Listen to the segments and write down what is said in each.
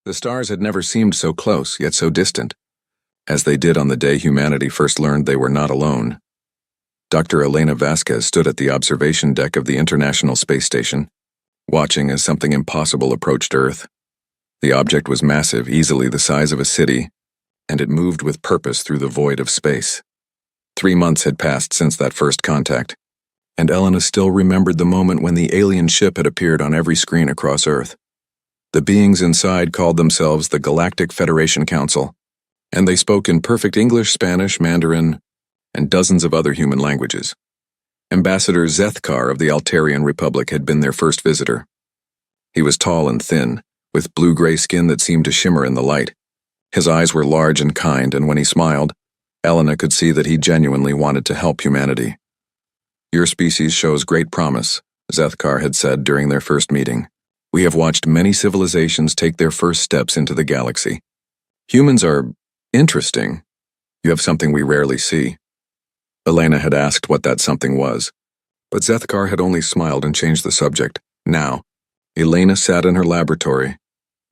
The stars had never seemed so close, yet so distant, as they did on the day humanity first learned they were not alone. Dr. Elena Vasquez stood at the observation deck of the International Space Station, watching as something impossible approached Earth. The object was massive, easily the size of a city, and it moved with purpose through the void of space. 3 months had passed since that first contact, and Elena still remembered the moment when the alien ship had appeared on every screen across Earth. The beings inside called themselves the Galactic Federation Council, and they spoke in perfect English, Spanish, Mandarin, and dozens of other human languages. Ambassador Zethkar of the Altarian Republic had been their first visitor. He was tall and thin, with blue-gray skin that seemed to shimmer in the light. His eyes were large and kind, and when he smiled, Elena could see that he genuinely wanted to help humanity. "Your species shows great promise," Zethkar had said during their first meeting. "We have watched many civilizations take their first steps into the galaxy. Humans are interesting. You have something we rarely see." Elena had asked what that something was, but Zethkar had only smiled and changed the subject. Now, Elena sat in her laboratory,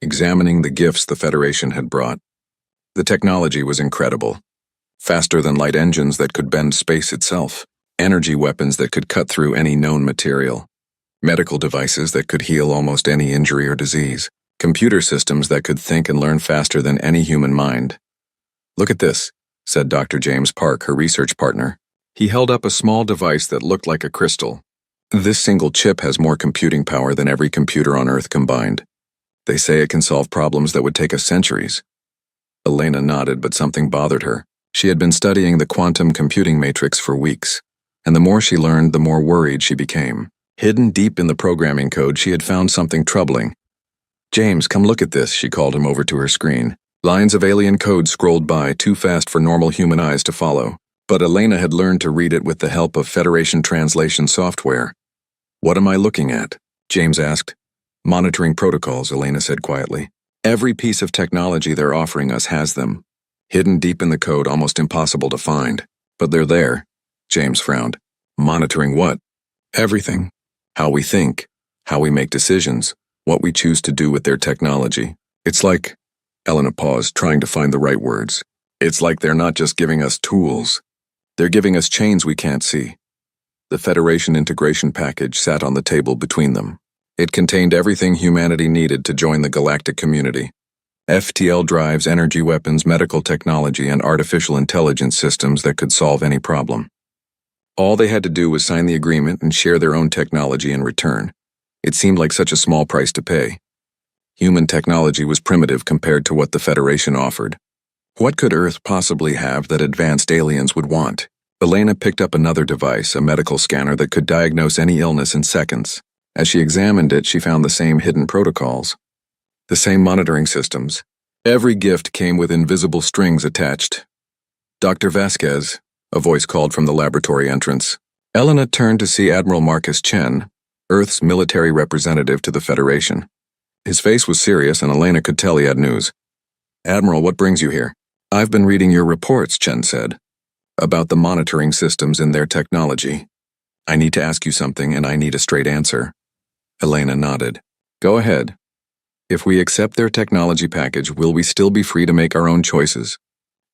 examining the gifts the Federation had brought. The technology was incredible. Faster than light engines that could bend space itself, energy weapons that could cut through any known material, medical devices that could heal almost any injury or disease, computer systems that could think and learn faster than any human mind. "Look at this," said Dr. James Park, her research partner. He held up a small device that looked like a crystal. "This single chip has more computing power than every computer on Earth combined. They say it can solve problems that would take us centuries." Elena nodded, but something bothered her. She had been studying the quantum computing matrix for weeks, and the more she learned, the more worried she became. Hidden deep in the programming code, she had found something troubling. "James, come look at this," she called him over to her screen. Lines of alien code scrolled by, too fast for normal human eyes to follow, but Elena had learned to read it with the help of Federation translation software. "What am I looking at?" James asked. "Monitoring protocols," Elena said quietly. "Every piece of technology they're offering us has them. Hidden deep in the code, almost impossible to find. But they're there." James frowned. "Monitoring what?" "Everything. How we think, how we make decisions, what we choose to do with their technology. It's like..." Elena paused, trying to find the right words. "It's like they're not just giving us tools. They're giving us chains we can't see." The Federation integration package sat on the table between them. It contained everything humanity needed to join the galactic community. FTL drives, energy weapons, medical technology, and artificial intelligence systems that could solve any problem. All they had to do was sign the agreement and share their own technology in return. It seemed like such a small price to pay. Human technology was primitive compared to what the Federation offered. What could Earth possibly have that advanced aliens would want? Elena picked up another device, a medical scanner that could diagnose any illness in seconds. As she examined it, she found the same hidden protocols, the same monitoring systems. Every gift came with invisible strings attached. "Dr. Vasquez," a voice called from the laboratory entrance. Elena turned to see Admiral Marcus Chen, Earth's military representative to the Federation. His face was serious, and Elena could tell he had news. "Admiral, what brings you here?" "I've been reading your reports," Chen said, "about the monitoring systems and their technology. I need to ask you something, and I need a straight answer." Elena nodded. "Go ahead. If we accept their technology package, will we still be free to make our own choices?"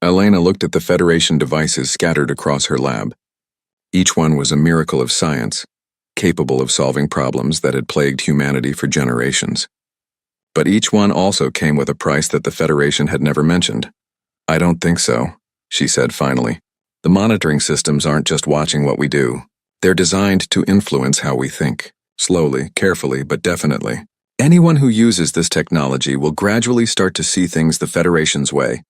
Elena looked at the Federation devices scattered across her lab. Each one was a miracle of science, capable of solving problems that had plagued humanity for generations. But each one also came with a price that the Federation had never mentioned. "I don't think so," she said finally. "The monitoring systems aren't just watching what we do. They're designed to influence how we think. Slowly, carefully, but definitely. Anyone who uses this technology will gradually start to see things the Federation's way."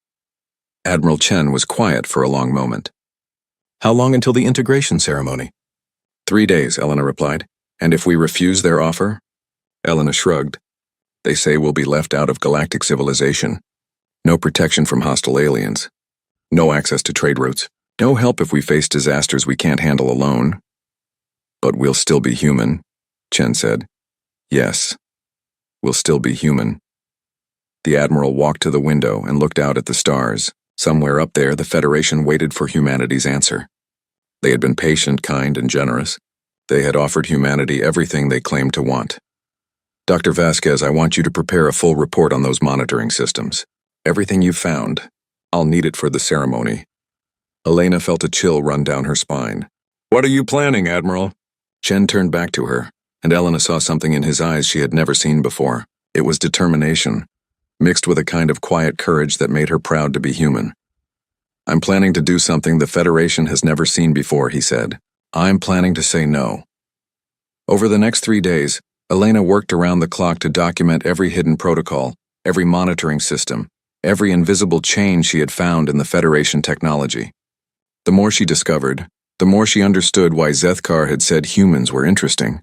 Admiral Chen was quiet for a long moment. "How long until the integration ceremony?" 3 days, Elena replied. "And if we refuse their offer?" Elena shrugged. "They say we'll be left out of galactic civilization. No protection from hostile aliens. No access to trade routes. No help if we face disasters we can't handle alone. But we'll still be human," Chen said. "Yes, we'll still be human." The Admiral walked to the window and looked out at the stars. Somewhere up there, the Federation waited for humanity's answer. They had been patient, kind, and generous. They had offered humanity everything they claimed to want. Dr. Vasquez, I want you to prepare a full report on those monitoring systems. Everything you found. I'll need it for the ceremony. Elena felt a chill run down her spine. What are you planning, Admiral? Chen turned back to her, and Elena saw something in his eyes she had never seen before. It was determination, mixed with a kind of quiet courage that made her proud to be human. I'm planning to do something the Federation has never seen before, he said. I'm planning to say no. Over the next 3 days, Elena worked around the clock to document every hidden protocol, every monitoring system, every invisible change she had found in the Federation technology. The more she discovered, the more she understood why Zethkar had said humans were interesting.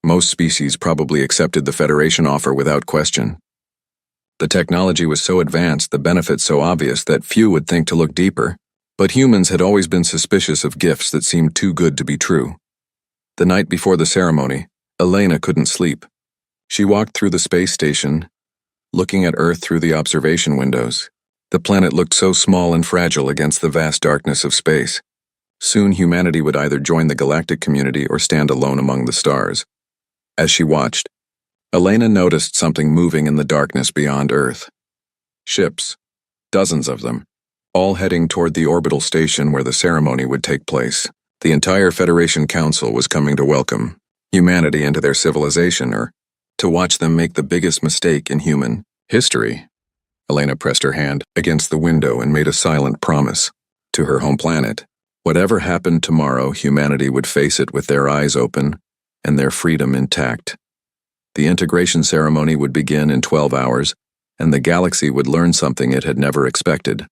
Most species probably accepted the Federation offer without question. The technology was so advanced, the benefits so obvious that few would think to look deeper, but humans had always been suspicious of gifts that seemed too good to be true. The night before the ceremony, Elena couldn't sleep. She walked through the space station, looking at Earth through the observation windows. The planet looked so small and fragile against the vast darkness of space. Soon humanity would either join the galactic community or stand alone among the stars. As she watched, Elena noticed something moving in the darkness beyond Earth. Ships, dozens of them, all heading toward the orbital station where the ceremony would take place. The entire Federation Council was coming to welcome humanity into their civilization, or to watch them make the biggest mistake in human history. Elena pressed her hand against the window and made a silent promise to her home planet. Whatever happened tomorrow, humanity would face it with their eyes open and their freedom intact. The integration ceremony would begin in 12 hours, and the galaxy would learn something it had never expected.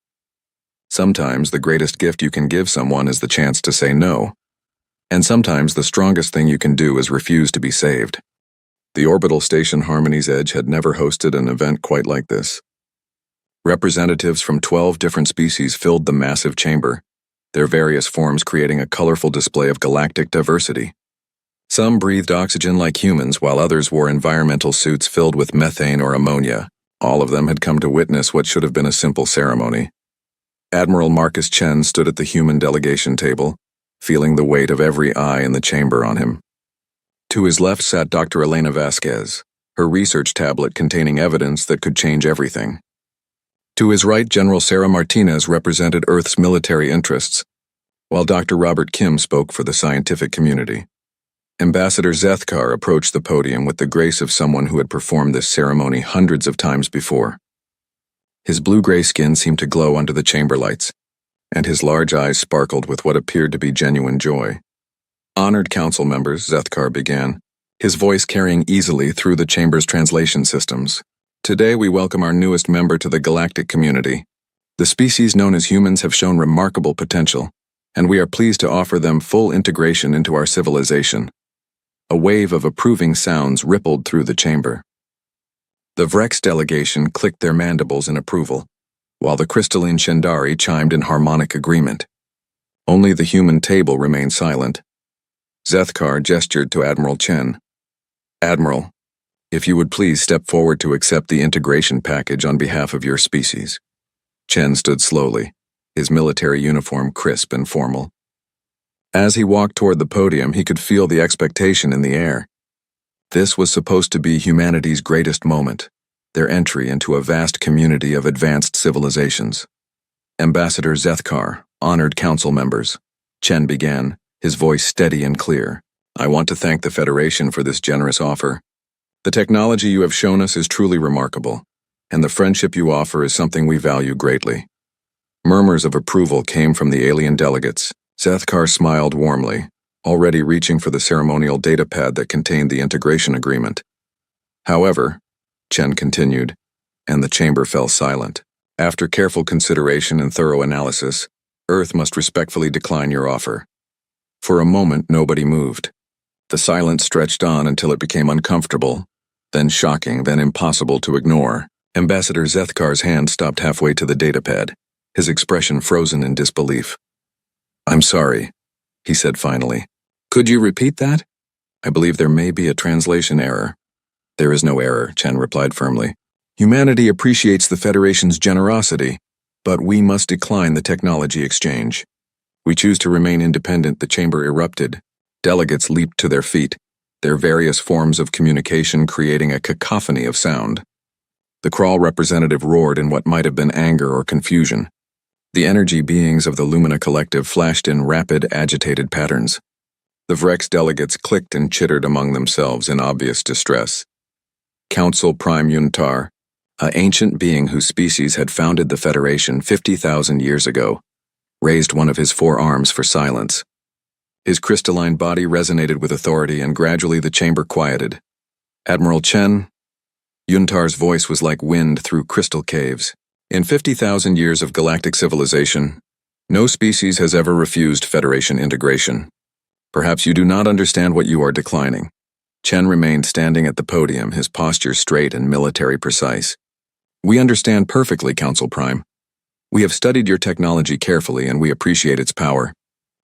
Sometimes the greatest gift you can give someone is the chance to say no, and sometimes the strongest thing you can do is refuse to be saved. The orbital station Harmony's Edge had never hosted an event quite like this. Representatives from 12 different species filled the massive chamber, their various forms creating a colorful display of galactic diversity. Some breathed oxygen like humans, while others wore environmental suits filled with methane or ammonia. All of them had come to witness what should have been a simple ceremony. Admiral Marcus Chen stood at the human delegation table, feeling the weight of every eye in the chamber on him. To his left sat Dr. Elena Vasquez, her research tablet containing evidence that could change everything. To his right, General Sarah Martinez represented Earth's military interests, while Dr. Robert Kim spoke for the scientific community. Ambassador Zethkar approached the podium with the grace of someone who had performed this ceremony hundreds of times before. His blue-gray skin seemed to glow under the chamber lights, and his large eyes sparkled with what appeared to be genuine joy. Honored council members, Zethkar began, his voice carrying easily through the chamber's translation systems. Today we welcome our newest member to the galactic community. The species known as humans have shown remarkable potential, and we are pleased to offer them full integration into our civilization. A wave of approving sounds rippled through the chamber. The Vrex delegation clicked their mandibles in approval, while the crystalline Shendari chimed in harmonic agreement. Only the human table remained silent. Zethkar gestured to Admiral Chen. Admiral, if you would please step forward to accept the integration package on behalf of your species. Chen stood slowly, his military uniform crisp and formal. As he walked toward the podium, he could feel the expectation in the air. This was supposed to be humanity's greatest moment, their entry into a vast community of advanced civilizations. Ambassador Zethkar, honored council members, Chen began, his voice steady and clear. I want to thank the Federation for this generous offer. The technology you have shown us is truly remarkable, and the friendship you offer is something we value greatly. Murmurs of approval came from the alien delegates. Zethkar smiled warmly, already reaching for the ceremonial datapad that contained the integration agreement. However, Chen continued, and the chamber fell silent. After careful consideration and thorough analysis, Earth must respectfully decline your offer. For a moment, nobody moved. The silence stretched on until it became uncomfortable, then shocking, then impossible to ignore. Ambassador Zethkar's hand stopped halfway to the datapad, his expression frozen in disbelief. I'm sorry, he said finally. Could you repeat that? I believe there may be a translation error. There is no error, Chen replied firmly. Humanity appreciates the Federation's generosity, but we must decline the technology exchange. We choose to remain independent. The chamber erupted. Delegates leaped to their feet. their various forms of communication creating a cacophony of sound. The Crawl representative roared in what might have been anger or confusion. The energy beings of the Lumina Collective flashed in rapid, agitated patterns. The Vrex delegates clicked and chittered among themselves in obvious distress. Council Prime Yuntar, an ancient being whose species had founded the Federation 50,000 years ago, raised one of his four arms for silence. His crystalline body resonated with authority, and gradually the chamber quieted. Admiral Chen, Yuntar's voice was like wind through crystal caves. In 50,000 years of galactic civilization, no species has ever refused Federation integration. Perhaps you do not understand what you are declining. Chen remained standing at the podium, his posture straight and military precise. We understand perfectly, Council Prime. We have studied your technology carefully and we appreciate its power.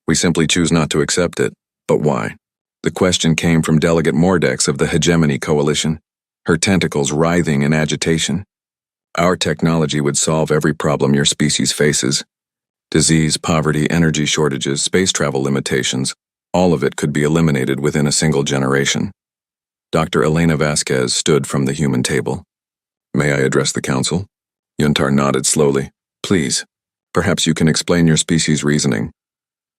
We simply choose not to accept it. But why? The question came from Delegate Mordex of the Hegemony Coalition, her tentacles writhing in agitation. Our technology would solve every problem your species faces. Disease, poverty, energy shortages, space travel limitations, all of it could be eliminated within a single generation. Dr. Elena Vasquez stood from the human table. May I address the council? Yuntar nodded slowly. Please. Perhaps you can explain your species' reasoning.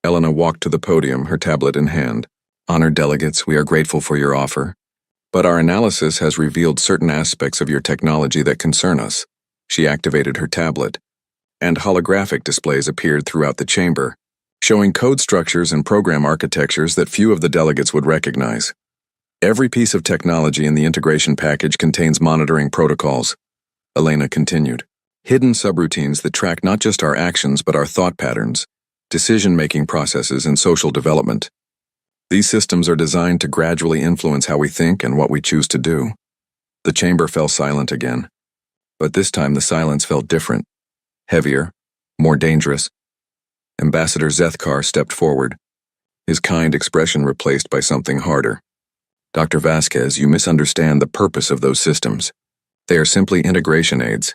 Elena walked to the podium, her tablet in hand. Honored delegates, we are grateful for your offer. But our analysis has revealed certain aspects of your technology that concern us. She activated her tablet, and holographic displays appeared throughout the chamber, showing code structures and program architectures that few of the delegates would recognize. Every piece of technology in the integration package contains monitoring protocols. Elena continued. Hidden subroutines that track not just our actions but our thought patterns, decision-making processes, and social development. These systems are designed to gradually influence how we think and what we choose to do. The chamber fell silent again. But this time the silence felt different, heavier, more dangerous. Ambassador Zethkar stepped forward, his kind expression replaced by something harder. Dr. Vasquez, you misunderstand the purpose of those systems. They are simply integration aids,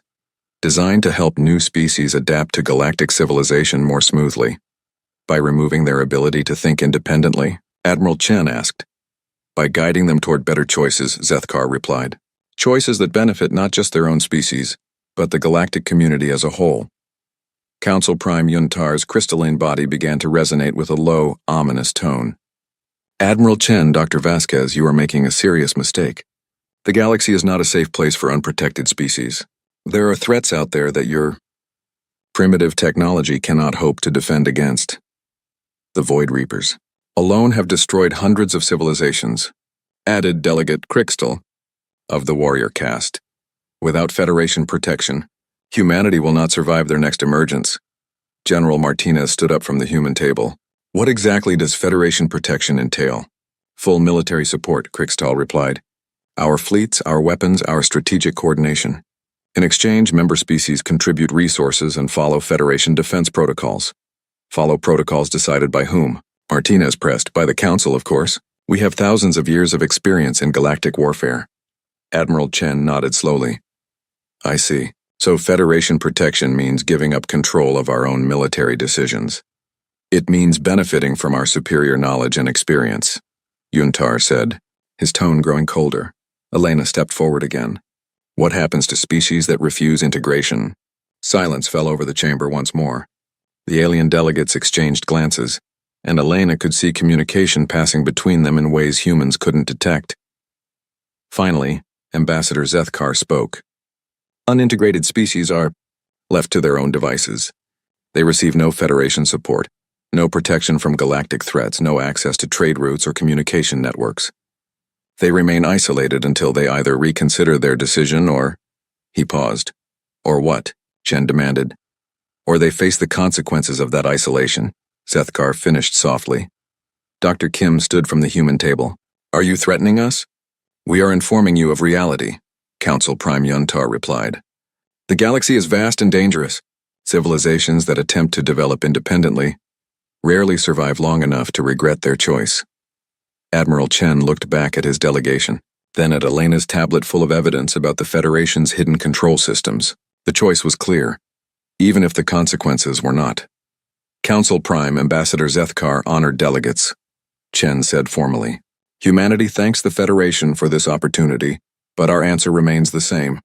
designed to help new species adapt to galactic civilization more smoothly. By removing their ability to think independently, Admiral Chen asked. By guiding them toward better choices, Zethkar replied. Choices that benefit not just their own species, but the galactic community as a whole. Council Prime Yuntar's crystalline body began to resonate with a low, ominous tone. Admiral Chen, Dr. Vasquez, you are making a serious mistake. The galaxy is not a safe place for unprotected species. There are threats out there that your primitive technology cannot hope to defend against. The Void Reapers alone have destroyed hundreds of civilizations, added Delegate Crixtal of the warrior caste. Without Federation protection, humanity will not survive their next emergence. General Martinez stood up from the human table. What exactly does Federation protection entail? Full military support, Crixtal replied. Our fleets, our weapons, our strategic coordination. In exchange, member species contribute resources and follow Federation defense protocols. Follow protocols decided by whom? Martinez pressed. By the Council, of course. We have thousands of years of experience in galactic warfare. Admiral Chen nodded slowly. I see. So Federation protection means giving up control of our own military decisions. It means benefiting from our superior knowledge and experience, Yuntar said, his tone growing colder. Elena stepped forward again. What happens to species that refuse integration? Silence fell over the chamber once more. The alien delegates exchanged glances, and Elena could see communication passing between them in ways humans couldn't detect. Finally, Ambassador Zethkar spoke. Unintegrated species are left to their own devices. They receive no Federation support, no protection from galactic threats, no access to trade routes or communication networks. They remain isolated until they either reconsider their decision or... He paused. Or what? Chen demanded. Or they face the consequences of that isolation, Zethkar finished softly. Dr. Kim stood from the human table. Are you threatening us? We are informing you of reality, Council Prime Yuntar replied. The galaxy is vast and dangerous. Civilizations that attempt to develop independently rarely survive long enough to regret their choice. Admiral Chen looked back at his delegation, then at Elena's tablet full of evidence about the Federation's hidden control systems. The choice was clear, even if the consequences were not. Council Prime Ambassador Zethkar honored delegates, Chen said formally. Humanity thanks the Federation for this opportunity, but our answer remains the same.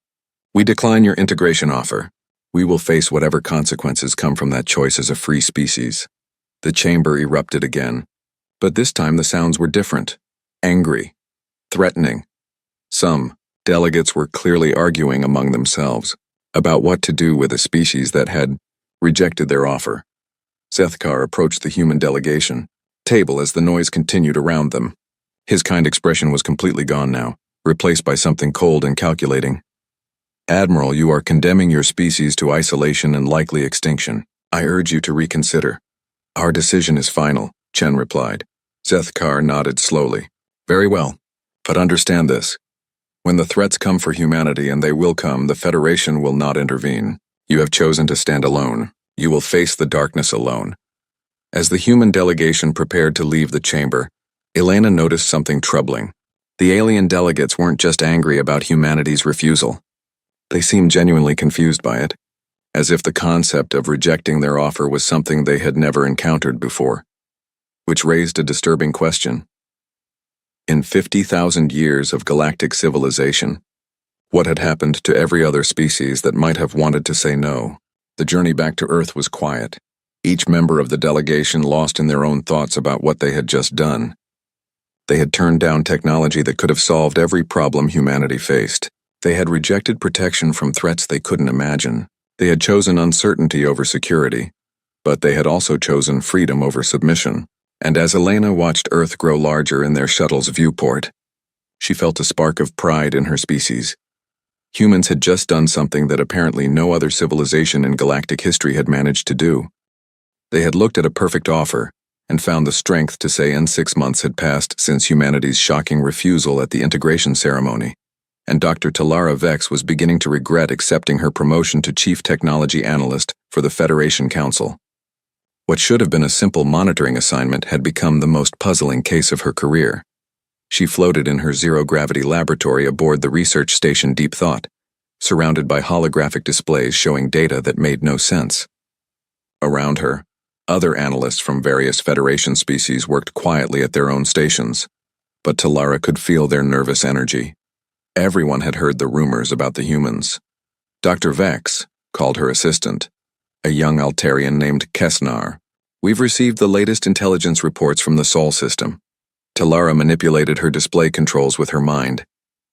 We decline your integration offer. We will face whatever consequences come from that choice as a free species. The chamber erupted again, but this time the sounds were different. Angry. Threatening. Some delegates were clearly arguing among themselves about what to do with a species that had rejected their offer. Sethkar approached the human delegation table as the noise continued around them. His kind expression was completely gone now, replaced by something cold and calculating. Admiral, you are condemning your species to isolation and likely extinction. I urge you to reconsider. Our decision is final, Chen replied. Sethkar nodded slowly. Very well, but understand this. When the threats come for humanity, and they will come, the Federation will not intervene. You have chosen to stand alone. You will face the darkness alone. As the human delegation prepared to leave the chamber, Elena noticed something troubling. The alien delegates weren't just angry about humanity's refusal. They seemed genuinely confused by it, as if the concept of rejecting their offer was something they had never encountered before, which raised a disturbing question. In 50,000 years of galactic civilization, what had happened to every other species that might have wanted to say no? The journey back to Earth was quiet. Each member of the delegation lost in their own thoughts about what they had just done. They had turned down technology that could have solved every problem humanity faced. They had rejected protection from threats they couldn't imagine. They had chosen uncertainty over security, but they had also chosen freedom over submission. And as Elena watched Earth grow larger in their shuttle's viewport, she felt a spark of pride in her species. Humans had just done something that apparently no other civilization in galactic history had managed to do. They had looked at a perfect offer and found the strength to say 6 months had passed since humanity's shocking refusal at the integration ceremony, and Dr. Talara Vex was beginning to regret accepting her promotion to Chief Technology Analyst for the Federation Council. What should have been a simple monitoring assignment had become the most puzzling case of her career. She floated in her zero-gravity laboratory aboard the research station Deep Thought, surrounded by holographic displays showing data that made no sense. Around her, other analysts from various Federation species worked quietly at their own stations, but Talara could feel their nervous energy. Everyone had heard the rumors about the humans. Dr. Vex called her assistant, a young Altarian named Kesnar. We've received the latest intelligence reports from the Sol system. Talara manipulated her display controls with her mind,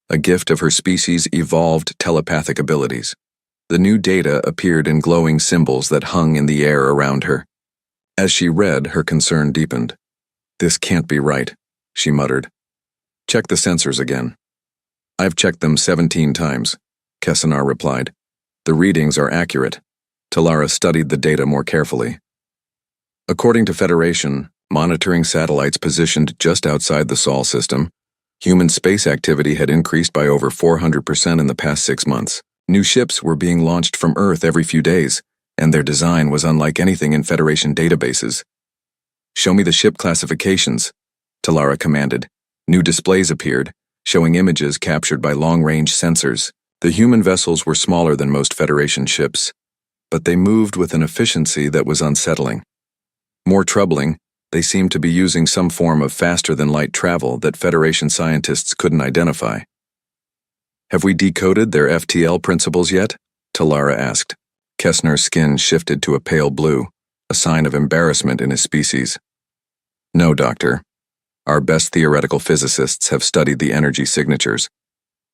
a gift of her species' evolved telepathic abilities. The new data appeared in glowing symbols that hung in the air around her. As she read, her concern deepened. This can't be right, she muttered. Check the sensors again. I've checked them 17 times, Kesnar replied. The readings are accurate. Talara studied the data more carefully. According to Federation, monitoring satellites positioned just outside the Sol system, human space activity had increased by over 400% in the past 6 months. New ships were being launched from Earth every few days, and their design was unlike anything in Federation databases. Show me the ship classifications, Talara commanded. New displays appeared, showing images captured by long-range sensors. The human vessels were smaller than most Federation ships, but they moved with an efficiency that was unsettling. More troubling, they seemed to be using some form of faster-than-light travel that Federation scientists couldn't identify. Have we decoded their FTL principles yet? Talara asked. Kesnar's skin shifted to a pale blue, a sign of embarrassment in his species. No, Doctor. Our best theoretical physicists have studied the energy signatures,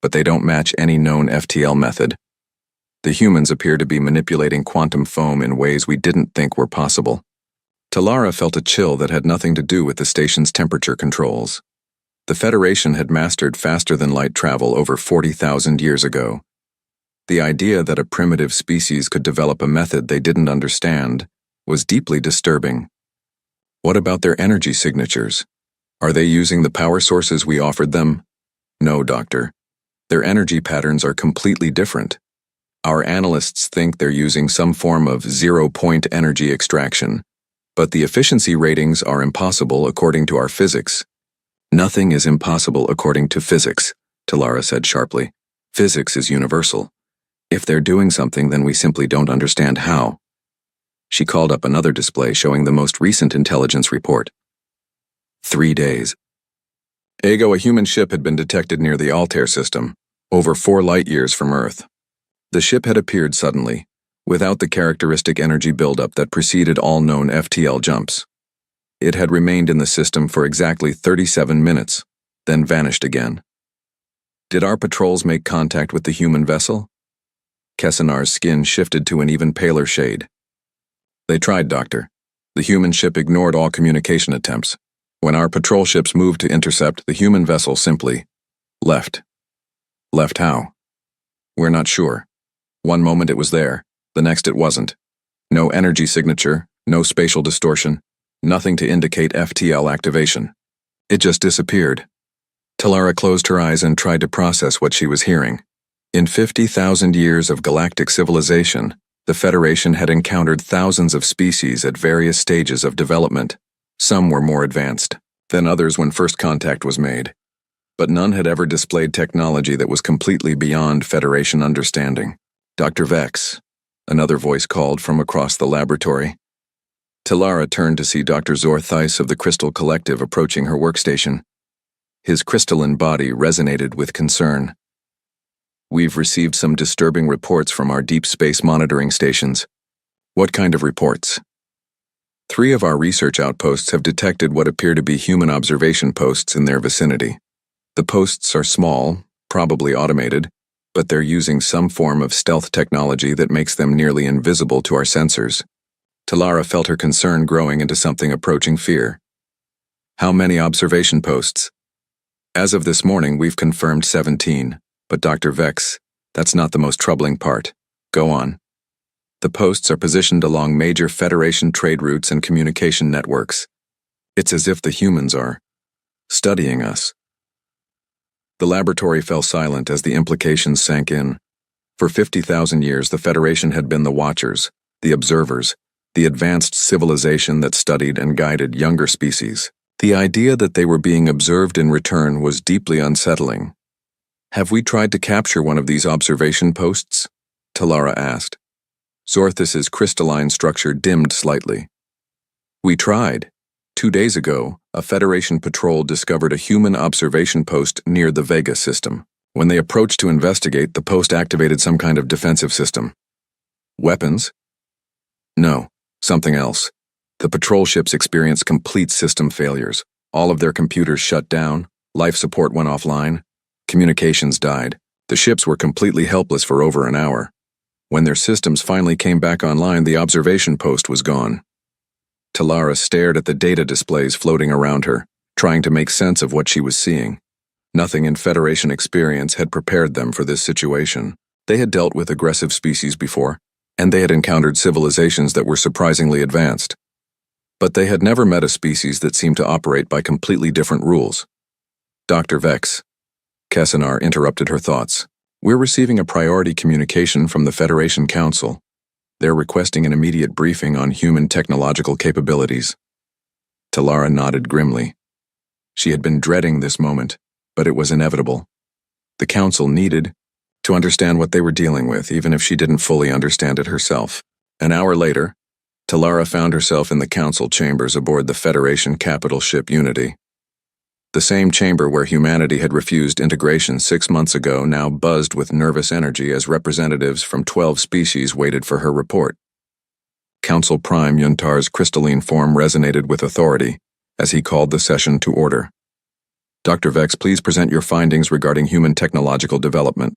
but they don't match any known FTL method. The humans appear to be manipulating quantum foam in ways we didn't think were possible. Talara felt a chill that had nothing to do with the station's temperature controls. The Federation had mastered faster-than-light travel over 40,000 years ago. The idea that a primitive species could develop a method they didn't understand was deeply disturbing. What about their energy signatures? Are they using the power sources we offered them? No, Doctor. Their energy patterns are completely different. Our analysts think they're using some form of zero-point energy extraction, but the efficiency ratings are impossible according to our physics. Nothing is impossible according to physics, Talara said sharply. Physics is universal. If they're doing something, then we simply don't understand how. She called up another display showing the most recent intelligence report. 3 days. A human ship had been detected near the Altair system, over 4 light-years from Earth. The ship had appeared suddenly, without the characteristic energy buildup that preceded all known FTL jumps. It had remained in the system for exactly 37 minutes, then vanished again. Did our patrols make contact with the human vessel? Kessinar's skin shifted to an even paler shade. They tried, Doctor. The human ship ignored all communication attempts. When our patrol ships moved to intercept, the human vessel simply left. Left how? We're not sure. One moment it was there, the next it wasn't. No energy signature, no spatial distortion, nothing to indicate FTL activation. It just disappeared. Talara closed her eyes and tried to process what she was hearing. In 50,000 years of galactic civilization, the Federation had encountered thousands of species at various stages of development. Some were more advanced than others when first contact was made, but none had ever displayed technology that was completely beyond Federation understanding. Dr. Vex, another voice called from across the laboratory. Talara turned to see Dr. Zorthais of the Crystal Collective approaching her workstation. His crystalline body resonated with concern. We've received some disturbing reports from our deep space monitoring stations. What kind of reports? 3 of our research outposts have detected what appear to be human observation posts in their vicinity. The posts are small, probably automated, but they're using some form of stealth technology that makes them nearly invisible to our sensors. Talara felt her concern growing into something approaching fear. How many observation posts? As of this morning, we've confirmed 17. But Dr. Vex, that's not the most troubling part. Go on. The posts are positioned along major Federation trade routes and communication networks. It's as if the humans are studying us. The laboratory fell silent as the implications sank in. For 50,000 years, the Federation had been the watchers, the observers, the advanced civilization that studied and guided younger species. The idea that they were being observed in return was deeply unsettling. Have we tried to capture one of these observation posts? Talara asked. Zorthis' crystalline structure dimmed slightly. We tried. 2 days ago, a Federation patrol discovered a human observation post near the Vega system. When they approached to investigate, the post activated some kind of defensive system. Weapons? No, something else. The patrol ships experienced complete system failures. All of their computers shut down, life support went offline. Communications died. The ships were completely helpless for over an hour. When their systems finally came back online, the observation post was gone. Talara stared at the data displays floating around her, trying to make sense of what she was seeing. Nothing in Federation experience had prepared them for this situation. They had dealt with aggressive species before, and they had encountered civilizations that were surprisingly advanced. But they had never met a species that seemed to operate by completely different rules. Dr. Vex. Kessinar interrupted her thoughts. We're receiving a priority communication from the Federation Council. They're requesting an immediate briefing on human technological capabilities. Talara nodded grimly. She had been dreading this moment, but it was inevitable. The Council needed to understand what they were dealing with, even if she didn't fully understand it herself. An hour later, Talara found herself in the Council chambers aboard the Federation capital ship Unity. The same chamber where humanity had refused integration 6 months ago now buzzed with nervous energy as representatives from 12 species waited for her report. Council Prime Yuntar's crystalline form resonated with authority as he called the session to order. Dr. Vex, please present your findings regarding human technological development.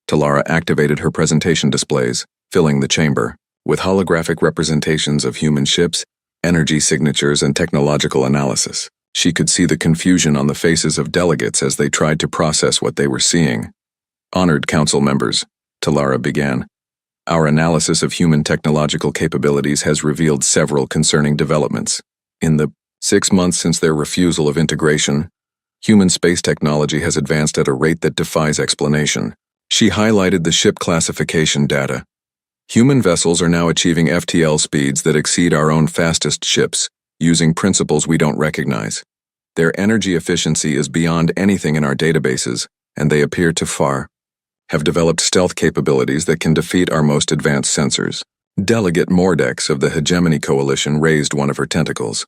Talara activated her presentation displays, filling the chamber with holographic representations of human ships, energy signatures, and technological analysis. She could see the confusion on the faces of delegates as they tried to process what they were seeing. Honored Council members, Talara began, our analysis of human technological capabilities has revealed several concerning developments. In the 6 months since their refusal of integration, human space technology has advanced at a rate that defies explanation. She highlighted the ship classification data. Human vessels are now achieving FTL speeds that exceed our own fastest ships, using principles we don't recognize. Their energy efficiency is beyond anything in our databases, and they appear to have developed stealth capabilities that can defeat our most advanced sensors. Delegate Mordex of the Hegemony Coalition raised one of her tentacles.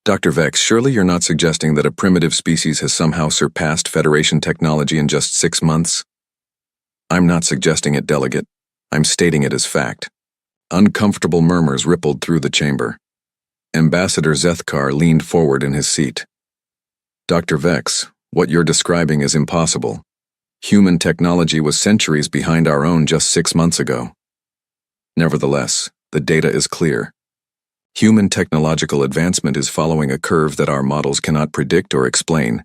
Dr. Vex, surely you're not suggesting that a primitive species has somehow surpassed Federation technology in just 6 months? I'm not suggesting it, Delegate. I'm stating it as fact. Uncomfortable murmurs rippled through the chamber. Ambassador Zethkar leaned forward in his seat. Dr. Vex, what you're describing is impossible. Human technology was centuries behind our own just 6 months ago. Nevertheless, the data is clear. Human technological advancement is following a curve that our models cannot predict or explain.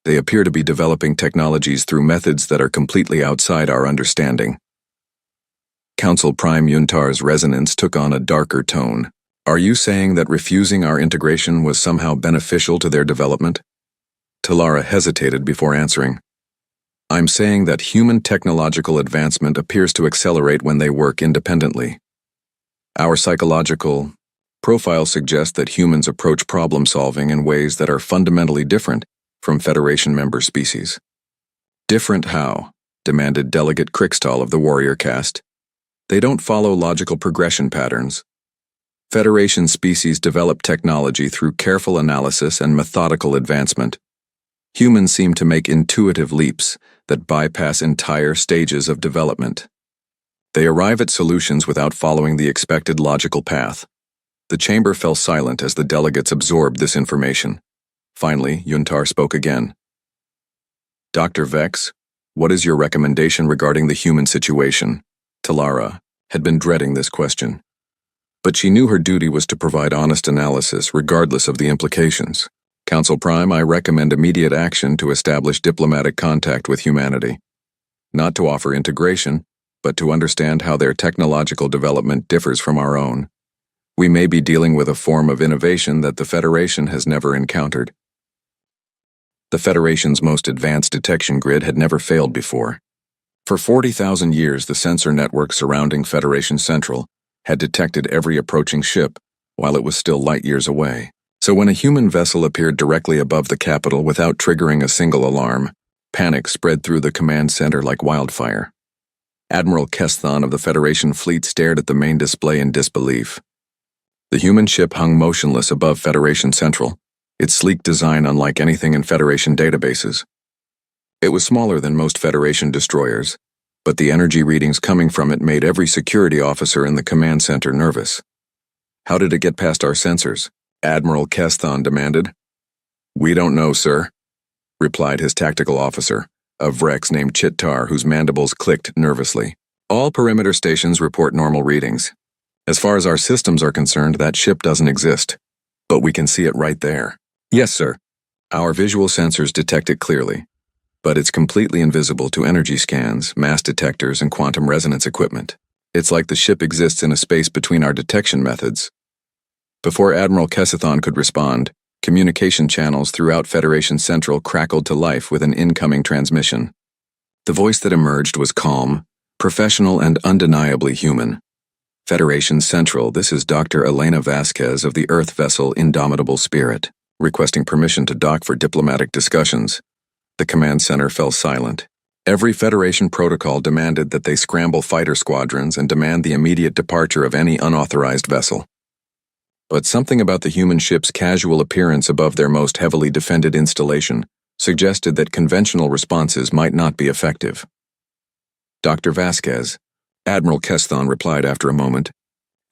They appear to be developing technologies through methods that are completely outside our understanding. Council Prime Yuntar's resonance took on a darker tone. Are you saying that refusing our integration was somehow beneficial to their development? Talara hesitated before answering. I'm saying that human technological advancement appears to accelerate when they work independently. Our psychological profile suggests that humans approach problem-solving in ways that are fundamentally different from Federation member species. Different how? Demanded Delegate Krikstal of the warrior caste. They don't follow logical progression patterns. Federation species develop technology through careful analysis and methodical advancement. Humans seem to make intuitive leaps that bypass entire stages of development. They arrive at solutions without following the expected logical path. The chamber fell silent as the delegates absorbed this information. Finally, Yuntar spoke again. Dr. Vex, what is your recommendation regarding the human situation? Talara had been dreading this question. But she knew her duty was to provide honest analysis regardless of the implications. Council Prime, I recommend immediate action to establish diplomatic contact with humanity. Not to offer integration, but to understand how their technological development differs from our own. We may be dealing with a form of innovation that the Federation has never encountered. The Federation's most advanced detection grid had never failed before. For 40,000 years, the sensor network surrounding Federation Central had detected every approaching ship while it was still light years away. So when a human vessel appeared directly above the capital without triggering a single alarm, panic spread through the command center like wildfire. Admiral Kesthon of the Federation fleet stared at the main display in disbelief. The human ship hung motionless above Federation Central, its sleek design unlike anything in Federation databases. It was smaller than most Federation destroyers, but the energy readings coming from it made every security officer in the command center nervous. How did it get past our sensors? Admiral Kesthon demanded. We don't know, sir, replied his tactical officer, a Vrex named Chittar whose mandibles clicked nervously. All perimeter stations report normal readings. As far as our systems are concerned, that ship doesn't exist, but we can see it right there. Yes, sir. Our visual sensors detect it clearly, but it's completely invisible to energy scans, mass detectors, and quantum resonance equipment. It's like the ship exists in a space between our detection methods. Before Admiral Kesthon could respond, communication channels throughout Federation Central crackled to life with an incoming transmission. The voice that emerged was calm, professional, and undeniably human. Federation Central, this is Dr. Elena Vasquez of the Earth vessel Indomitable Spirit, requesting permission to dock for diplomatic discussions. The command center fell silent. Every Federation protocol demanded that they scramble fighter squadrons and demand the immediate departure of any unauthorized vessel. But something about the human ship's casual appearance above their most heavily defended installation suggested that conventional responses might not be effective. Dr. Vasquez, Admiral Kesthon replied after a moment.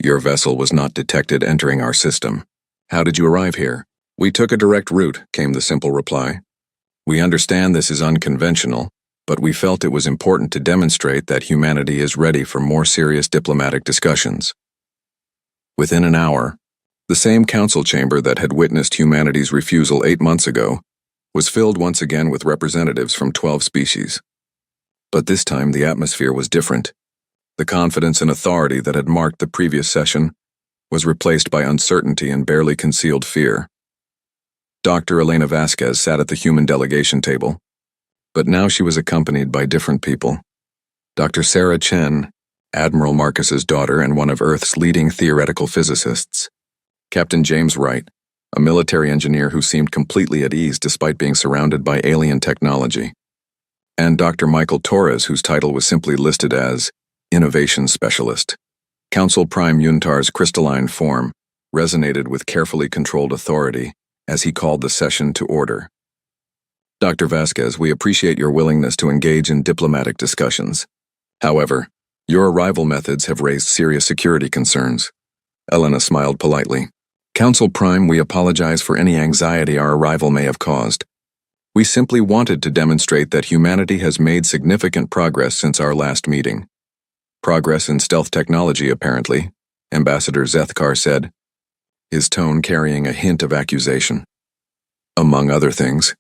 Your vessel was not detected entering our system. How did you arrive here? We took a direct route, came the simple reply. We understand this is unconventional, but we felt it was important to demonstrate that humanity is ready for more serious diplomatic discussions. Within an hour, the same council chamber that had witnessed humanity's refusal 8 months ago was filled once again with representatives from 12 species. But this time the atmosphere was different. The confidence and authority that had marked the previous session was replaced by uncertainty and barely concealed fear. Dr. Elena Vasquez sat at the human delegation table, but now she was accompanied by different people. Dr. Sarah Chen, Admiral Marcus's daughter and one of Earth's leading theoretical physicists. Captain James Wright, a military engineer who seemed completely at ease despite being surrounded by alien technology. And Dr. Michael Torres, whose title was simply listed as Innovation Specialist. Council Prime Yuntar's crystalline form resonated with carefully controlled authority as he called the session to order. Dr. Vasquez, we appreciate your willingness to engage in diplomatic discussions. However, your arrival methods have raised serious security concerns. Elena smiled politely. Council Prime, we apologize for any anxiety our arrival may have caused. We simply wanted to demonstrate that humanity has made significant progress since our last meeting. Progress in stealth technology, apparently, Ambassador Zethkar said, his tone carrying a hint of accusation. Among other things,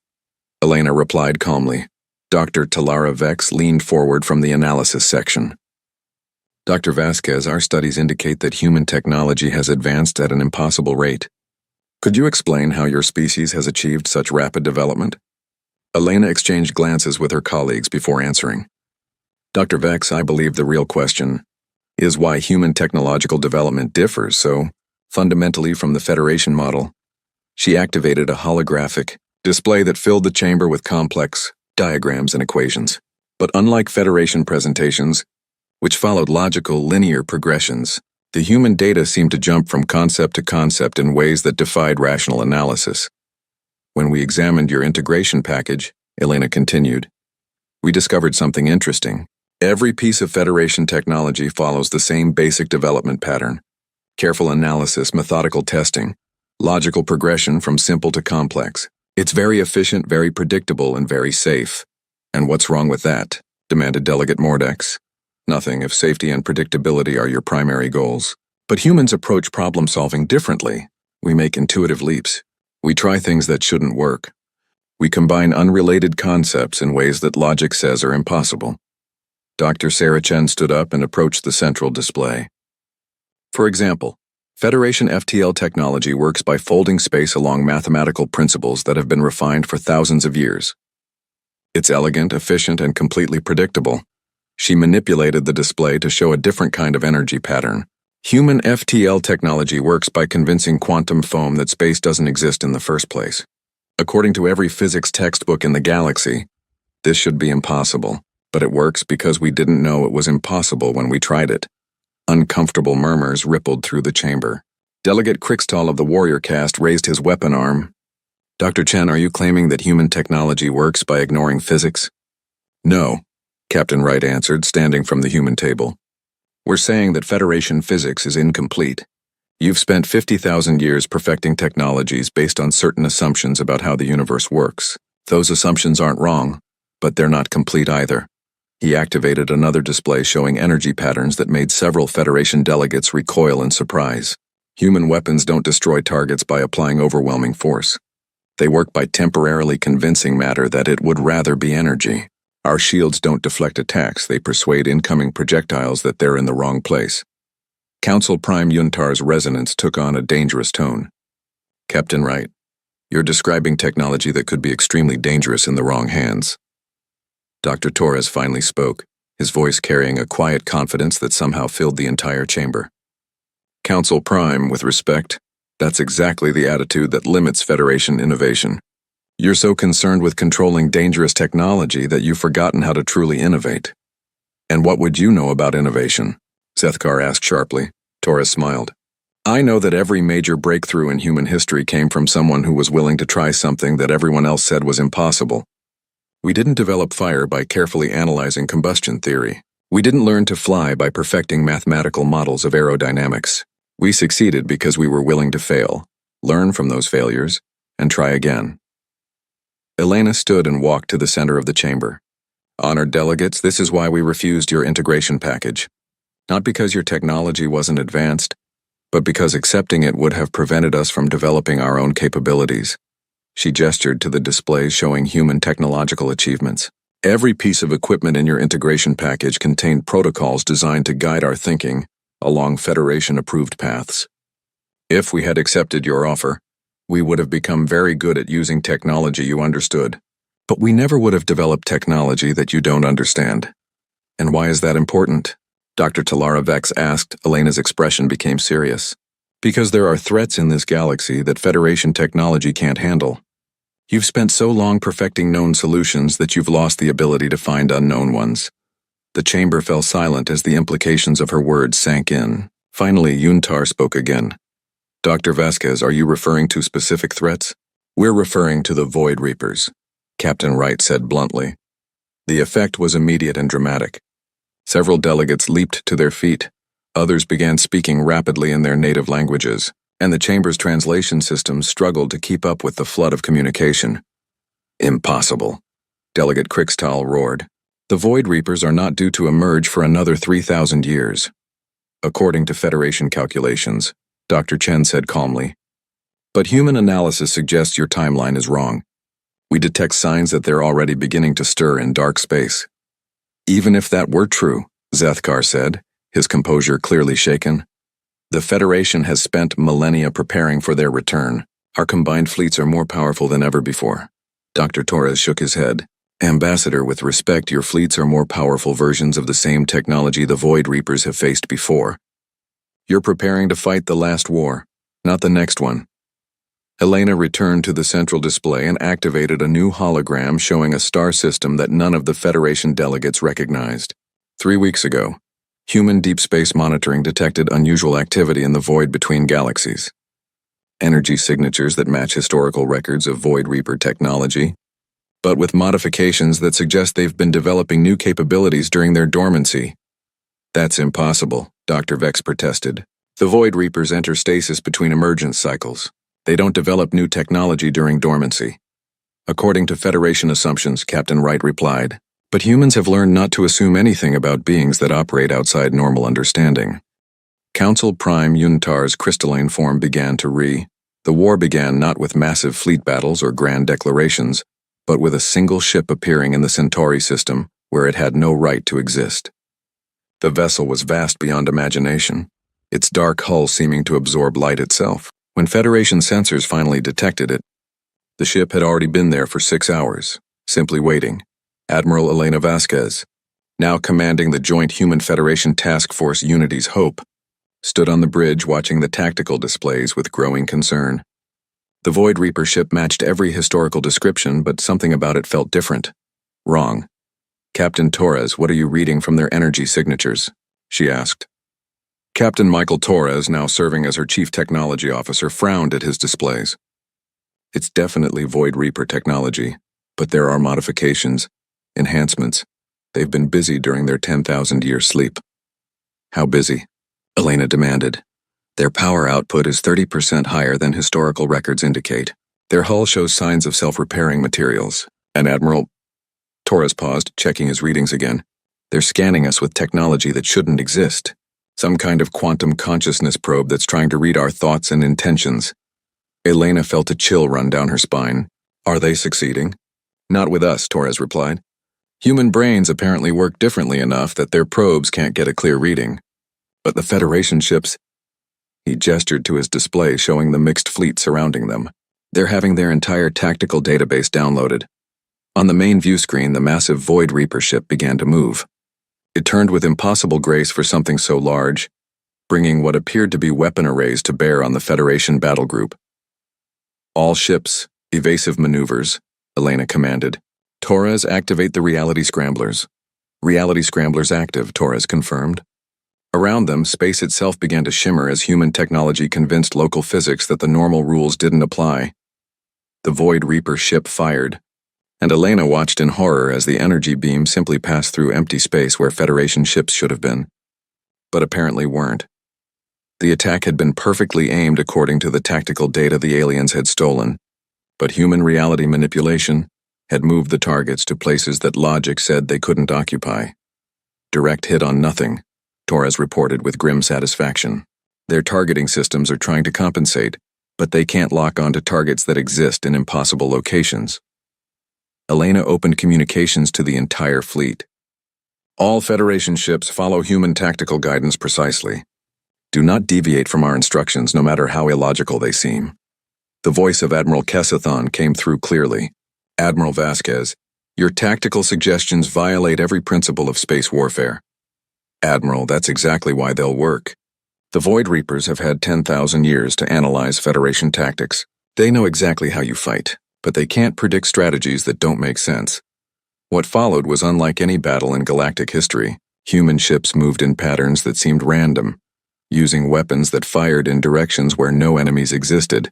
Elena replied calmly. Dr. Talara Vex leaned forward from the analysis section. Dr. Vasquez, our studies indicate that human technology has advanced at an impossible rate. Could you explain how your species has achieved such rapid development? Elena exchanged glances with her colleagues before answering. Dr. Vex, I believe the real question is why human technological development differs so fundamentally from the Federation model. She activated a holographic display that filled the chamber with complex diagrams and equations. But unlike Federation presentations, which followed logical, linear progressions, the human data seemed to jump from concept to concept in ways that defied rational analysis. When we examined your integration package, Elena continued, we discovered something interesting. Every piece of Federation technology follows the same basic development pattern. Careful analysis, methodical testing, logical progression from simple to complex. It's very efficient, very predictable, and very safe. And what's wrong with that? Demanded Delegate Mordex. Nothing if safety and predictability are your primary goals. But humans approach problem-solving differently. We make intuitive leaps. We try things that shouldn't work. We combine unrelated concepts in ways that logic says are impossible. Dr. Sarah Chen stood up and approached the central display. For example, Federation FTL technology works by folding space along mathematical principles that have been refined for thousands of years. It's elegant, efficient, and completely predictable. She manipulated the display to show a different kind of energy pattern. Human FTL technology works by convincing quantum foam that space doesn't exist in the first place. According to every physics textbook in the galaxy, this should be impossible, but it works because we didn't know it was impossible when we tried it. Uncomfortable murmurs rippled through the chamber. Delegate Crixtall of the Warrior Caste raised his weapon arm. Dr. Chen, are you claiming that human technology works by ignoring physics? No, Captain Wright answered, standing from the human table. We're saying that Federation physics is incomplete. You've spent 50,000 years perfecting technologies based on certain assumptions about how the universe works. Those assumptions aren't wrong, but they're not complete either. He activated another display showing energy patterns that made several Federation delegates recoil in surprise. Human weapons don't destroy targets by applying overwhelming force. They work by temporarily convincing matter that it would rather be energy. Our shields don't deflect attacks, they persuade incoming projectiles that they're in the wrong place. Council Prime Yuntar's resonance took on a dangerous tone. Captain Wright, you're describing technology that could be extremely dangerous in the wrong hands. Dr. Torres finally spoke, his voice carrying a quiet confidence that somehow filled the entire chamber. Council Prime, with respect, that's exactly the attitude that limits Federation innovation. You're so concerned with controlling dangerous technology that you've forgotten how to truly innovate. And what would you know about innovation? Zethkar asked sharply. Torres smiled. I know that every major breakthrough in human history came from someone who was willing to try something that everyone else said was impossible. We didn't develop fire by carefully analyzing combustion theory. We didn't learn to fly by perfecting mathematical models of aerodynamics. We succeeded because we were willing to fail, learn from those failures, and try again. Elena stood and walked to the center of the chamber. Honored delegates, this is why we refused your integration package. Not because your technology wasn't advanced, but because accepting it would have prevented us from developing our own capabilities. She gestured to the displays showing human technological achievements. Every piece of equipment in your integration package contained protocols designed to guide our thinking along Federation-approved paths. If we had accepted your offer, we would have become very good at using technology you understood. But we never would have developed technology that you don't understand. And why is that important? Dr. Talara Vex asked. Elena's expression became serious. Because there are threats in this galaxy that Federation technology can't handle. You've spent so long perfecting known solutions that you've lost the ability to find unknown ones. The chamber fell silent as the implications of her words sank in. Finally, Yuntar spoke again. Dr. Vasquez, are you referring to specific threats? We're referring to the Void Reapers, Captain Wright said bluntly. The effect was immediate and dramatic. Several delegates leaped to their feet. Others began speaking rapidly in their native languages, and the chamber's translation systems struggled to keep up with the flood of communication. Impossible, Delegate Crickstall roared. The Void Reapers are not due to emerge for another 3,000 years. According to Federation calculations, Dr. Chen said calmly. But human analysis suggests your timeline is wrong. We detect signs that they're already beginning to stir in dark space. Even if that were true, Zethkar said, his composure clearly shaken. The Federation has spent millennia preparing for their return. Our combined fleets are more powerful than ever before. Dr. Torres shook his head. Ambassador, with respect, your fleets are more powerful versions of the same technology the Void Reapers have faced before. You're preparing to fight the last war, not the next one. Elena returned to the central display and activated a new hologram showing a star system that none of the Federation delegates recognized. 3 weeks ago, human deep space monitoring detected unusual activity in the void between galaxies. Energy signatures that match historical records of Void Reaper technology, but with modifications that suggest they've been developing new capabilities during their dormancy. That's impossible, Dr. Vex protested. The Void Reapers enter stasis between emergence cycles. They don't develop new technology during dormancy. According to Federation assumptions, Captain Wright replied, but humans have learned not to assume anything about beings that operate outside normal understanding. Council Prime Unitar's crystalline form began to The war began not with massive fleet battles or grand declarations, but with a single ship appearing in the Centauri system where it had no right to exist. The vessel was vast beyond imagination, its dark hull seeming to absorb light itself. When Federation sensors finally detected it, the ship had already been there for 6 hours, simply waiting. Admiral Elena Vasquez, now commanding the Joint Human Federation Task Force Unity's Hope, stood on the bridge watching the tactical displays with growing concern. The Void Reaper ship matched every historical description, but something about it felt different. Wrong. Captain Torres, what are you reading from their energy signatures? She asked. Captain Michael Torres, now serving as her chief technology officer, frowned at his displays. It's definitely Void Reaper technology, but there are modifications, enhancements. They've been busy during their 10,000-year sleep. How busy? Elena demanded. Their power output is 30% higher than historical records indicate. Their hull shows signs of self-repairing materials. And Admiral Torres paused, checking his readings again. They're scanning us with technology that shouldn't exist. Some kind of quantum consciousness probe that's trying to read our thoughts and intentions. Elena felt a chill run down her spine. Are they succeeding? Not with us, Torres replied. Human brains apparently work differently enough that their probes can't get a clear reading. But the Federation ships... He gestured to his display showing the mixed fleet surrounding them. They're having their entire tactical database downloaded. On the main view screen, the massive Void Reaper ship began to move. It turned with impossible grace for something so large, bringing what appeared to be weapon arrays to bear on the Federation battle group. All ships, evasive maneuvers, Elena commanded. Torres, activate the reality scramblers. Reality scramblers active, Torres confirmed. Around them, space itself began to shimmer as human technology convinced local physics that the normal rules didn't apply. The Void Reaper ship fired, and Elena watched in horror as the energy beam simply passed through empty space where Federation ships should have been, but apparently weren't. The attack had been perfectly aimed according to the tactical data the aliens had stolen, but human reality manipulation had moved the targets to places that logic said they couldn't occupy. Direct hit on nothing, Torres reported with grim satisfaction. Their targeting systems are trying to compensate, but they can't lock onto targets that exist in impossible locations. Elena opened communications to the entire fleet. All Federation ships follow human tactical guidance precisely. Do not deviate from our instructions, no matter how illogical they seem. The voice of Admiral Kesathon came through clearly. Admiral Vasquez, your tactical suggestions violate every principle of space warfare. Admiral, that's exactly why they'll work. The Void Reapers have had 10,000 years to analyze Federation tactics. They know exactly how you fight, but they can't predict strategies that don't make sense. What followed was unlike any battle in galactic history. Human ships moved in patterns that seemed random, using weapons that fired in directions where no enemies existed,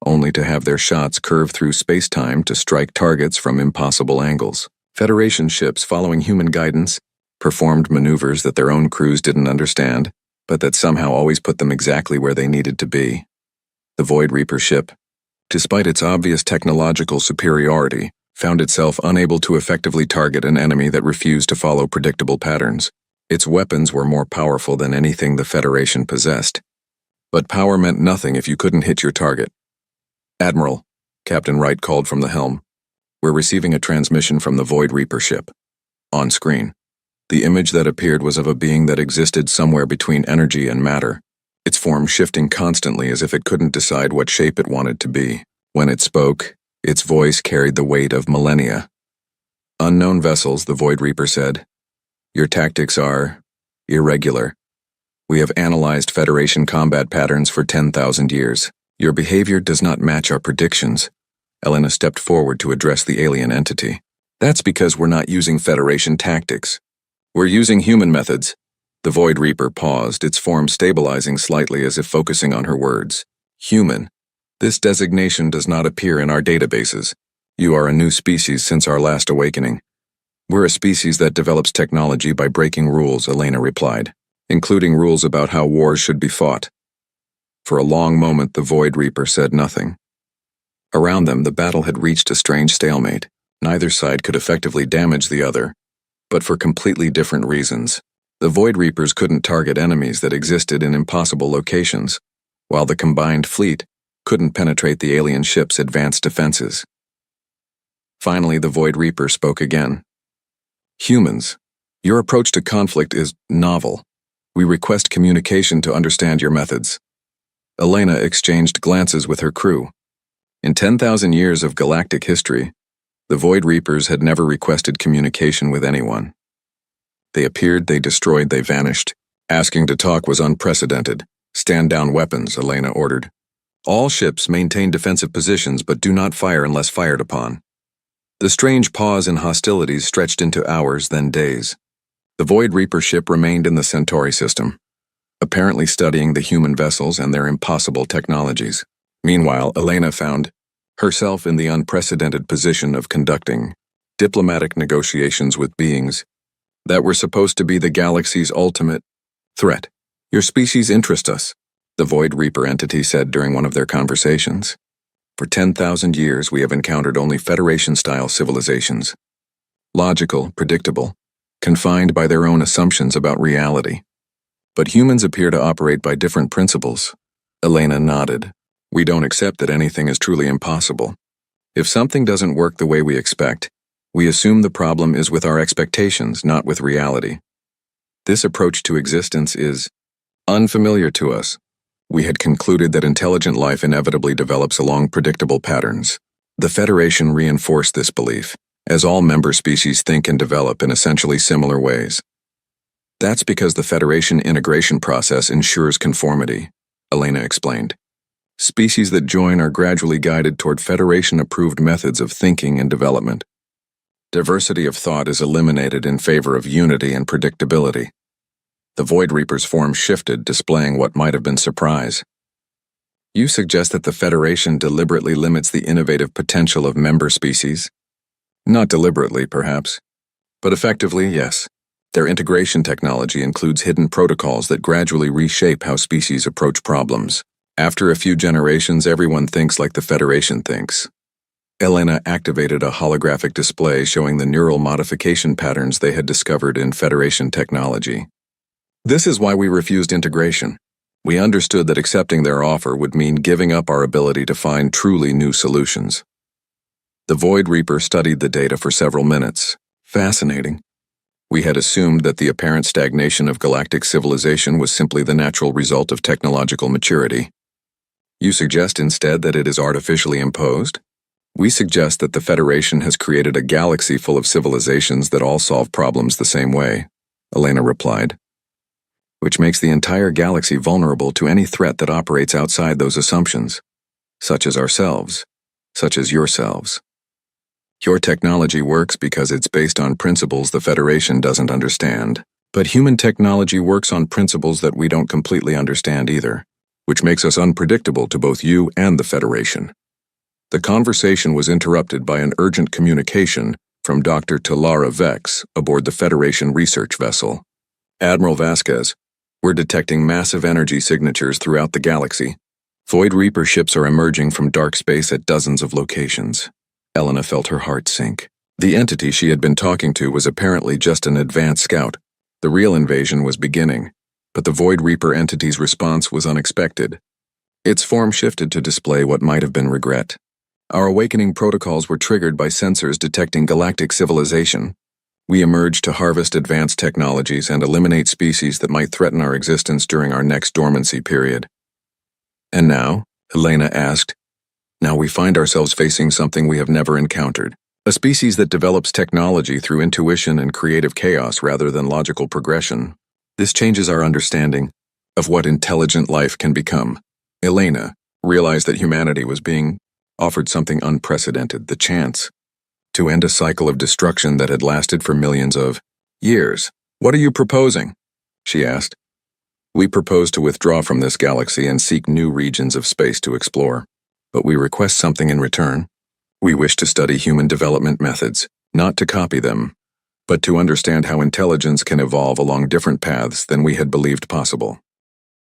only to have their shots curve through space-time to strike targets from impossible angles. Federation ships, following human guidance, performed maneuvers that their own crews didn't understand, but that somehow always put them exactly where they needed to be. The Void Reaper ship, despite its obvious technological superiority, found itself unable to effectively target an enemy that refused to follow predictable patterns. Its weapons were more powerful than anything the Federation possessed. But power meant nothing if you couldn't hit your target. "Admiral," Captain Wright called from the helm, "we're receiving a transmission from the Void Reaper ship." On screen, the image that appeared was of a being that existed somewhere between energy and matter, its form shifting constantly as if it couldn't decide what shape it wanted to be. When it spoke, its voice carried the weight of millennia. "Unknown vessels," the Void Reaper said. "Your tactics are irregular. We have analyzed Federation combat patterns for 10,000 years. Your behavior does not match our predictions." Elena stepped forward to address the alien entity. "That's because we're not using Federation tactics. We're using human methods." The Void Reaper paused, its form stabilizing slightly as if focusing on her words. "Human. This designation does not appear in our databases. You are a new species since our last awakening." "We're a species that develops technology by breaking rules," Elena replied, "including rules about how wars should be fought." For a long moment, the Void Reaper said nothing. Around them, the battle had reached a strange stalemate. Neither side could effectively damage the other, but for completely different reasons. The Void Reapers couldn't target enemies that existed in impossible locations, while the combined fleet couldn't penetrate the alien ship's advanced defenses. Finally, the Void Reaper spoke again. "Humans, your approach to conflict is novel. We request communication to understand your methods." Elena exchanged glances with her crew. In 10,000 years of galactic history, the Void Reapers had never requested communication with anyone. They appeared, they destroyed, they vanished. Asking to talk was unprecedented. "Stand down weapons," Elena ordered. "All ships maintain defensive positions but do not fire unless fired upon." The strange pause in hostilities stretched into hours, then days. The Void Reaper ship remained in the Centauri system, apparently studying the human vessels and their impossible technologies. Meanwhile, Elena found herself in the unprecedented position of conducting diplomatic negotiations with beings that were supposed to be the galaxy's ultimate threat. "Your species interests us," the Void Reaper entity said during one of their conversations. "For 10,000 years, we have encountered only Federation-style civilizations. Logical, predictable, confined by their own assumptions about reality. But humans appear to operate by different principles." Elena nodded. "We don't accept that anything is truly impossible. If something doesn't work the way we expect, we assume the problem is with our expectations, not with reality. This approach to existence is unfamiliar to us. We had concluded that intelligent life inevitably develops along predictable patterns. The Federation reinforced this belief, as all member species think and develop in essentially similar ways. That's because the Federation integration process ensures conformity," Elena explained. "Species that join are gradually guided toward Federation-approved methods of thinking and development. Diversity of thought is eliminated in favor of unity and predictability." The Void Reaper's form shifted, displaying what might have been surprise. "You suggest that the Federation deliberately limits the innovative potential of member species?" "Not deliberately, perhaps, but effectively, yes. Their integration technology includes hidden protocols that gradually reshape how species approach problems. After a few generations, everyone thinks like the Federation thinks." Elena activated a holographic display showing the neural modification patterns they had discovered in Federation technology. "This is why we refused integration. We understood that accepting their offer would mean giving up our ability to find truly new solutions." The Void Reaper studied the data for several minutes. "Fascinating. We had assumed that the apparent stagnation of galactic civilization was simply the natural result of technological maturity. You suggest instead that it is artificially imposed?" "We suggest that the Federation has created a galaxy full of civilizations that all solve problems the same way," Elena replied. "Which makes the entire galaxy vulnerable to any threat that operates outside those assumptions, such as ourselves, such as yourselves. Your technology works because it's based on principles the Federation doesn't understand, But human technology works on principles that we don't completely understand either, which makes us unpredictable to both you and the Federation. The conversation was interrupted by an urgent communication from Dr. Talara Vex aboard the Federation research vessel. Admiral Vasquez, we're detecting massive energy signatures throughout the galaxy. Void Reaper ships are emerging from dark space at dozens of locations. Elena felt her heart sink. The entity she had been talking to was apparently just an advanced scout. The real invasion was beginning, but the Void Reaper entity's response was unexpected. Its form shifted to display what might have been regret. Our awakening protocols were triggered by sensors detecting galactic civilization. We emerged to harvest advanced technologies and eliminate species that might threaten our existence during our next dormancy period. And now, Elena asked, now we find ourselves facing something we have never encountered. A species that develops technology through intuition and creative chaos rather than logical progression. This changes our understanding of what intelligent life can become. Elena realized that humanity was being offered something unprecedented, the chance to end a cycle of destruction that had lasted for millions of years. What are you proposing? She asked. We propose to withdraw from this galaxy and seek new regions of space to explore. But we request something in return. We wish to study human development methods, not to copy them, but to understand how intelligence can evolve along different paths than we had believed possible.